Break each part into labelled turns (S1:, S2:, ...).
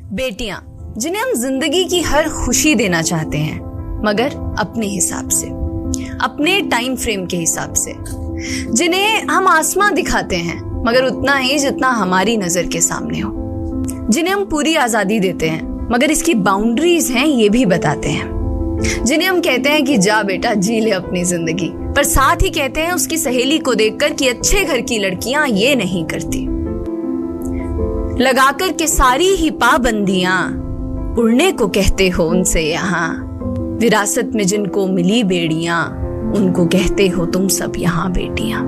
S1: बेटियां जिन्हें हम जिंदगी की हर खुशी देना चाहते हैं, मगर अपने हिसाब से, अपने टाइम फ्रेम के हिसाब से, जिन्हें हम आसमां दिखाते हैं मगर उतना ही जितना हमारी नजर के सामने हो, जिन्हें हम पूरी आजादी देते हैं मगर इसकी बाउंड्रीज हैं ये भी बताते हैं, जिन्हें हम कहते हैं कि जा बेटा जी ले अपनी जिंदगी, पर साथ ही कहते हैं उसकी सहेली को देखकर कि अच्छे घर की लड़कियां ये नहीं करती। लगाकर के सारी ही पाबंदियां उड़ने को कहते हो उनसे यहाँ, विरासत में जिनको मिली बेड़ियां उनको कहते हो तुम सब यहाँ बेटियां।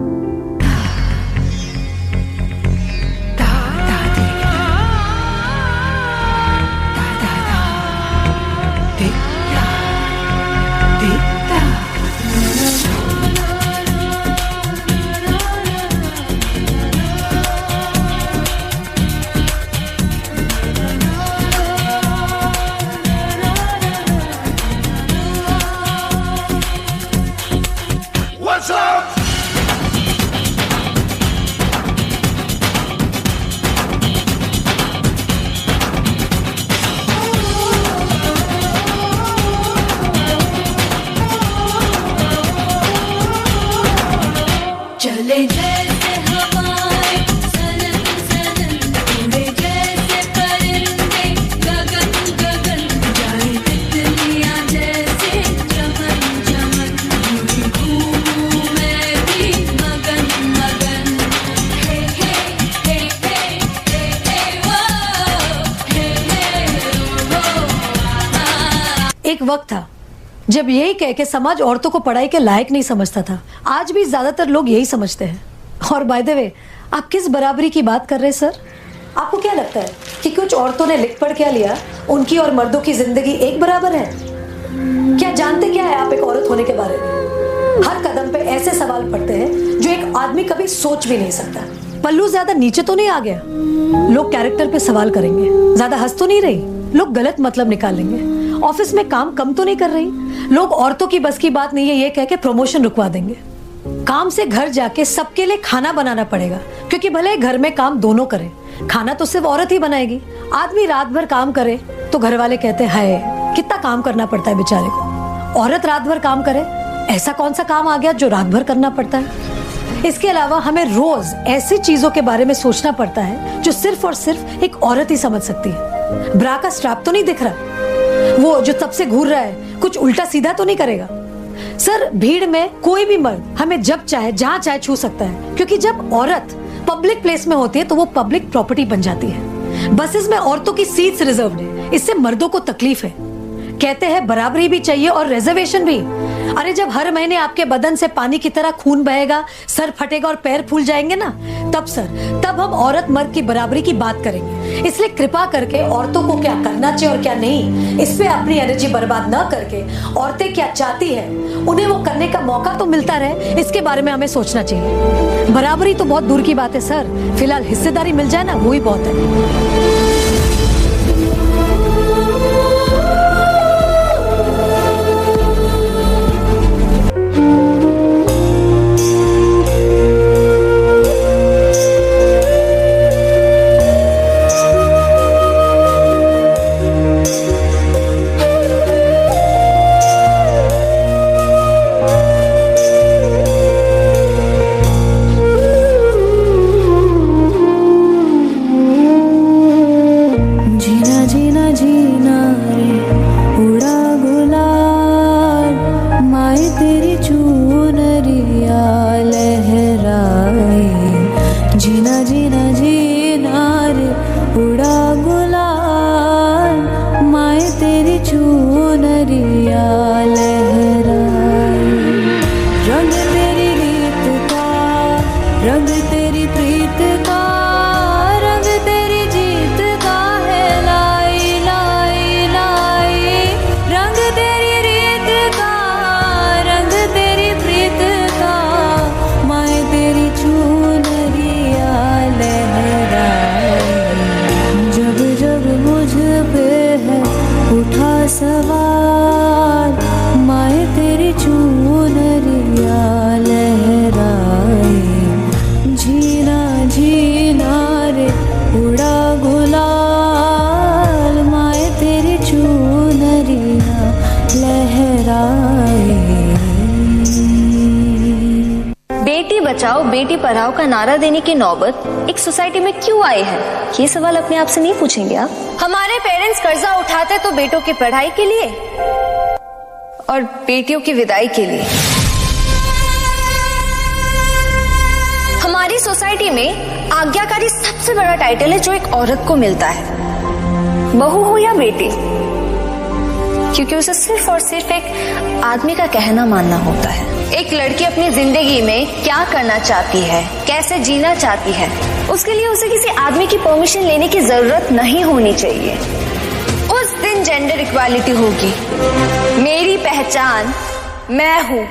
S2: चले जैसे हवाएं सनन सनन, उड़े जैसे परिंदे गगन गगन, जाए तितलियां जैसे चमन चमन, घूमूं मैं भी मगन मगन। हे हे हे हे हे हे वो, हे हे वो।
S3: एक वक्त था जब यही कह के समाज औरतों को पढ़ाई के लायक नहीं समझता था। आज भी ज्यादातर लोग यही समझते हैं। और बाय द वे, आप किस बराबरी की बात कर रहे हैं सर? आपको क्या लगता है कि कुछ औरतों ने लिख पढ़ क्या लिया, उनकी और मर्दों की जिंदगी एक बराबर है? क्या जानते क्या है आप एक औरत होने के बारे में? हर कदम पे ऐसे सवाल पड़ते हैं जो एक आदमी कभी सोच भी नहीं सकता। पल्लू ज्यादा नीचे तो नहीं आ गया? लोग कैरेक्टर पे सवाल करेंगे। ज्यादा हंस तो नहीं रही? लोग गलत मतलब निकालेंगे। ऑफिस में काम कम तो नहीं कर रही? लोग औरतों की बस की बात नहीं है ये कह के प्रमोशन रुकवा देंगे। काम से घर जाके सबके लिए खाना बनाना पड़ेगा, क्योंकि भले घर में काम दोनों करें, खाना तो सिर्फ औरत ही बनाएगी। आदमी रात भर काम करे तो घर वाले कहते हैं हाय कितना काम करना पड़ता है बेचारे को। औरत रात भर काम करे, ऐसा कौन सा काम आ गया जो रात भर करना पड़ता है? इसके अलावा हमें रोज ऐसी चीजों के बारे में सोचना पड़ता है जो सिर्फ और सिर्फ एक औरत ही समझ सकती है। ब्रा का स्ट्रैप तो नहीं दिख रहा, वो जो तब से घूर रहा है कुछ उल्टा सीधा तो नहीं करेगा? सर, भीड़ में कोई भी मर्द हमें जब चाहे जहां चाहे छू सकता है, क्योंकि जब औरत पब्लिक प्लेस में होती है तो वो पब्लिक प्रॉपर्टी बन जाती है। बसेस में औरतों की सीट्स रिजर्व्ड है, इससे मर्दों को तकलीफ है। कहते हैं बराबरी भी चाहिए और रिजर्वेशन भी। अरे जब हर महीने आपके बदन से पानी की तरह खून बहेगा, सर फटेगा और पैर फूल जाएंगे ना, तब हम औरत मर्द की बराबरी की बात करेंगे। इसलिए कृपा करके औरतों को क्या करना चाहिए और क्या नहीं, इस पे अपनी एनर्जी बर्बाद न करके औरतें क्या चाहती है उन्हें वो करने का मौका तो मिलता रहे, इसके बारे में हमें सोचना चाहिए। बराबरी तो बहुत दूर की बात है सर, फिलहाल हिस्सेदारी मिल जाए ना, वो ही बहुत है।
S4: बचाओ बेटी पढ़ाओ का नारा देने की नौबत एक सोसाइटी में क्यों आई है? ये सवाल अपने आप से नहीं पूछेंगे आप? हमारे पेरेंट्स कर्जा उठाते तो बेटों की पढ़ाई के लिए और बेटियों की विदाई के लिए। हमारी सोसाइटी में आज्ञाकारी सबसे बड़ा टाइटल है जो एक औरत को मिलता है, बहू हो या बेटी, क्योंकि उसे सिर्फ और सिर्फ एक आदमी का कहना मानना होता है। एक लड़की अपनी जिंदगी में क्या करना चाहती है, कैसे जीना चाहती है, उसके लिए उसे किसी आदमी की परमिशन लेने की जरूरत नहीं होनी चाहिए। उस दिन जेंडर इक्वालिटी होगी। मेरी पहचान मैं हूँ।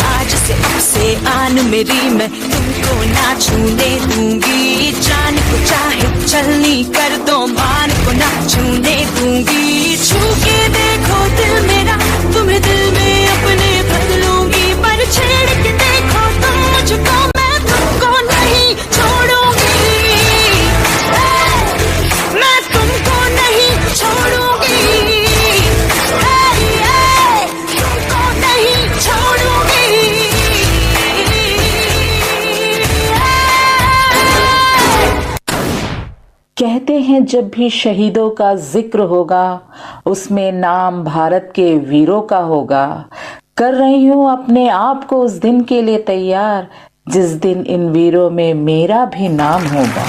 S5: आज से अब से आन मेरी मैं तुमको ना छूने दूंगी, जान को चाहे चलनी कर दो मान को ना छूने दूंगी। छू के देखो दिल मेरा, तुम्हें दिल में अपने बदलूंगी, पर छेड़ के देखो तुम मुझको, मैं तुमको नहीं छोड़ूंगी, मैं तुमको नहीं छोड़ूंगी, तुमको नहीं छोड़ूंगी।
S6: कहते हैं जब भी शहीदों का जिक्र होगा उसमें नाम भारत के वीरों का होगा। कर रही हूँ अपने आप को उस दिन के लिए तैयार जिस दिन इन वीरों में मेरा भी नाम होगा।